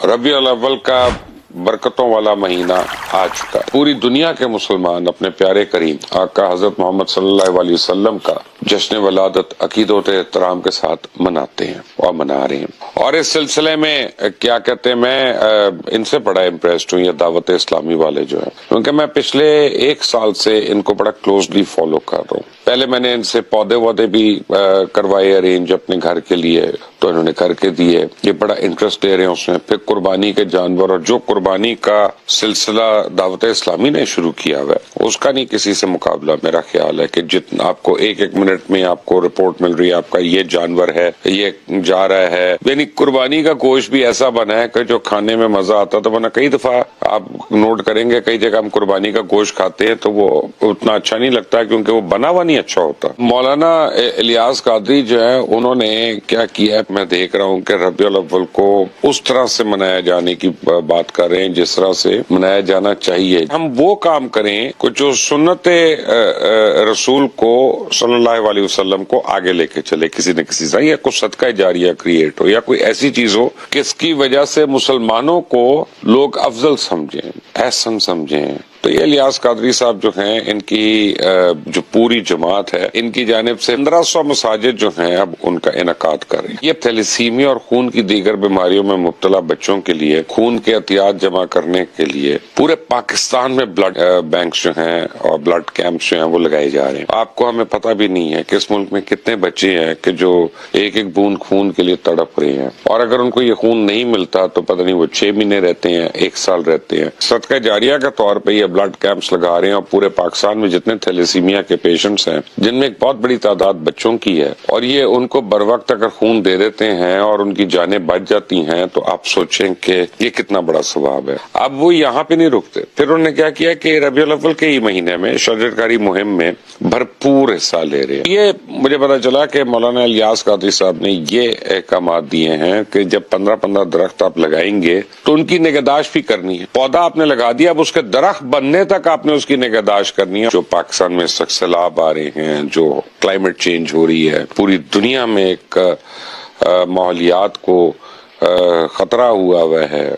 ربیع الاول کا برکتوں والا مہینہ آ چکا ہے۔ پوری دنیا کے مسلمان اپنے پیارے کریم آقا حضرت محمد صلی اللہ علیہ وسلم کا جشن ولادت عقیدت و احترام کے ساتھ مناتے ہیں اور منا رہے ہیں۔ اور اس سلسلے میں کیا کہتے ہیں، میں ان سے بڑا امپریسڈ ہوں، یہ دعوت اسلامی والے جو ہیں، کیونکہ میں پچھلے 1 سال سے ان کو بڑا کلوزلی فالو کر رہا ہوں۔ پہلے میں نے ان سے پودے وودے بھی کروائے ارینج اپنے گھر کے لیے، تو انہوں نے کر کے دیے، یہ بڑا انٹرسٹ لے رہے ہیں اس میں۔ پھر قربانی کے جانور، اور جو قربانی کا سلسلہ دعوت اسلامی نے شروع کیا ہوا ہے اس کا نہیں کسی سے مقابلہ۔ میرا خیال ہے کہ جتنا آپ کو ایک منٹ میں آپ کو رپورٹ مل رہی ہے، آپ کا یہ جانور ہے، یہ جا رہا ہے، یعنی قربانی کا گوشت بھی ایسا بنا ہے کہ جو کھانے میں مزہ آتا تھا۔ ورنہ کئی دفعہ آپ نوٹ کریں گے کئی جگہ ہم قربانی کا گوشت کھاتے ہیں تو وہ اتنا اچھا نہیں لگتا کیونکہ وہ بنا ہوا نہیں اچھا ہوتا۔ مولانا الیاس قادری جو ہے، انہوں نے کیا کیا ہے، میں دیکھ رہا ہوں کہ ربیع الاول کو اس طرح سے منایا جانے کی بات کر رہے ہیں جس طرح سے منایا جانا چاہیے۔ ہم وہ کام کریں کہ جو سنت رسول کو صلی اللہ علیہ وسلم کو آگے لے کے چلے کسی نہ کسی سے، یا کوئی صدقہ جاریہ کریٹ ہو، یا کوئی ایسی چیز ہو کہ اس کی وجہ سے مسلمانوں کو لوگ افضل سمجھیں، احسن سمجھیں۔ تو یہ الیاس قادری صاحب جو ہیں، ان کی جو پوری جماعت ہے، ان کی جانب سے 1500 مساجد جو ہیں اب ان کا انعقاد کر رہے ہیں۔ یہ تھیلیسیمیا اور خون کی دیگر بیماریوں میں مبتلا بچوں کے لیے خون کے عطیات جمع کرنے کے لیے پورے پاکستان میں بلڈ بینکس جو ہیں اور بلڈ کیمپس جو ہیں وہ لگائے جا رہے ہیں۔ آپ کو ہمیں پتہ بھی نہیں ہے کہ اس ملک میں کتنے بچے ہیں کہ جو ایک ایک بوند خون کے لیے تڑپ رہے ہیں، اور اگر ان کو یہ خون نہیں ملتا تو پتہ نہیں وہ 6 مہینے رہتے ہیں، 1 سال رہتے ہیں۔ صدقہ جاریہ کے طور پہ یہ بلڈ کیمپس لگا رہے ہیں، اور پورے پاکستان میں جتنے تھیلیسیمیا کے پیشنٹس ہیں، جن میں ایک بہت بڑی تعداد بچوں کی ہے، اور یہ ان کو بر وقت اگر خون دے دیتے ہیں اور ان کی جانیں بچ جاتی ہیں تو آپ سوچیں کہ یہ کتنا بڑا ثواب ہے۔ اب وہ یہاں پہ نہیں رکتے، پھر انہوں نے کیا کیا کہ ربیع الاول کے ہی مہینے میں شجرکاری کاری مہم میں بھرپور حصہ لے رہے ہیں۔ یہ مجھے پتا چلا کہ مولانا الیاس قادری صاحب نے یہ احکامات دیے ہیں کہ جب 15 درخت آپ لگائیں گے تو ان کی نگہداشت بھی کرنی ہے۔ پودا آپ نے لگا دیا، اب اس کے درخت بننے تک آپ نے اس کی نگہداشت کرنی ہے۔ جو پاکستان میں اس وقت سیلاب آ رہے ہیں، جو کلائمیٹ چینج ہو رہی ہے، پوری دنیا میں ایک ماحولیات کو خطرہ ہوا ہے،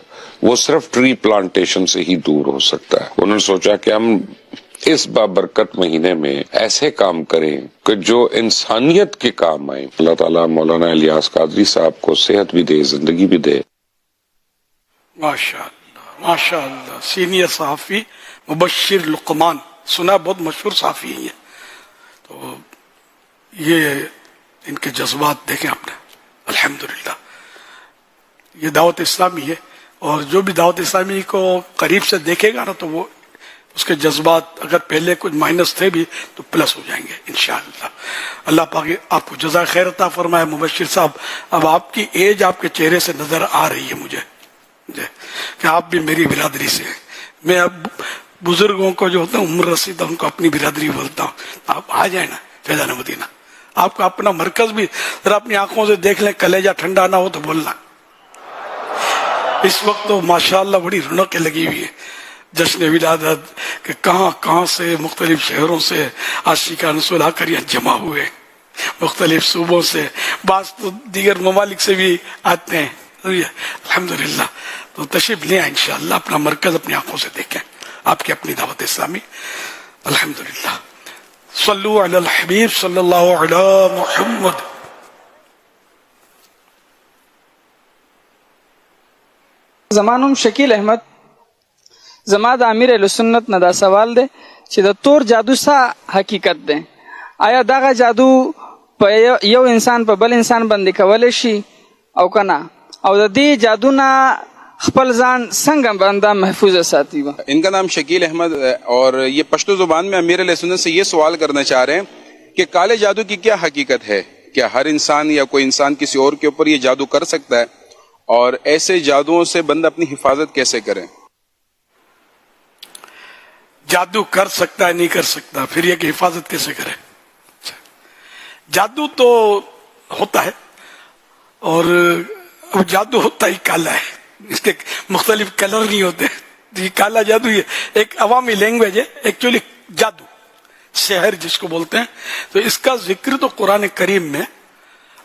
وہ صرف ٹری پلانٹیشن سے ہی دور ہو سکتا ہے۔ انہوں نے سوچا کہ ہم اس بابرکت مہینے میں ایسے کام کریں کہ جو انسانیت کے کام آئیں۔ اللہ تعالیٰ مولانا الیاس قادری صاحب کو صحت بھی دے، زندگی بھی دے۔ ماشاءاللہ ماشاءاللہ۔ سینئر صحافی مبشر لقمان، سنا بہت مشہور صحافی ہیں، تو یہ ان کے جذبات دیکھیں آپ نے، الحمدللہ۔ یہ دعوت اسلامی ہے، اور جو بھی دعوت اسلامی کو قریب سے دیکھے گا نا تو وہ اس کے جذبات اگر پہلے کچھ مائنس تھے بھی تو پلس ہو جائیں گے انشاءاللہ۔ اللہ پاک آپ کو جزائے خیر عطا فرمائے۔ مبشر صاحب، اب آپ کی ایج آپ کے چہرے سے نظر آ رہی ہے مجھے کہ آپ بھی میری برادری سے ہیں۔ میں اب بزرگوں کو جو ہوتا ہے عمر رسیدہ ان کو اپنی برادری بولتا ہوں۔ آپ آ جائیں نا فیضان مدینہ، آپ کو اپنا مرکز بھی ذرا اپنی آنکھوں سے دیکھ لیں، کلیجہ ٹھنڈا نہ ہو تو بولنا۔ اس وقت تو ماشاءاللہ بڑی رونقیں لگی ہوئی ہے، جشن ولادت کہ کہاں کہاں سے مختلف شہروں سے عاشقان رسول آ کر یہاں جمع ہوئے، مختلف صوبوں سے، بعض تو دیگر ممالک سے بھی آتے ہیں۔ الحمدللہ، تو تشریف لے آئیں انشاءاللہ، اپنا مرکز اپنی آنکھوں سے دیکھیں، آپ کی اپنی دعوت اسلامی۔ الحمدللہ۔ صلو علی الحبیب صلی اللہ علی محمد۔ زمانم شکیل احمد زما د امیر اهل سنت نه دا سوال دی چې د تور جادو څه حقیقت دی؟ آیا دغه جادو په یو انسان په بل انسان باندې کولی شي او که نه؟ او د دې جادو نه خپل ځان څنګه بنده محفوظ ساتي؟ ان کا نام شکیل احمد ہے، اور یہ پشتو زبان میں امیر علیہ سنت سے یہ سوال کرنا چاہ رہے ہیں کہ کالے جادو کی کیا حقیقت ہے؟ کیا ہر انسان یا کوئی انسان کسی اور کے اوپر یہ جادو کر سکتا ہے؟ اور ایسے جادوؤں سے بندہ اپنی حفاظت کیسے کرے؟ جادو کر سکتا ہے نہیں کر سکتا، پھر یہ کہ حفاظت کیسے کرے؟ جادو تو ہوتا ہے، اور جادو ہوتا ہی کالا ہے، اس کے مختلف کلر نہیں ہوتے۔ یہ کالا جادو یہ ایک عوامی لینگویج ہے، ایکچولی جادو سحر جس کو بولتے ہیں، تو اس کا ذکر تو قرآن کریم میں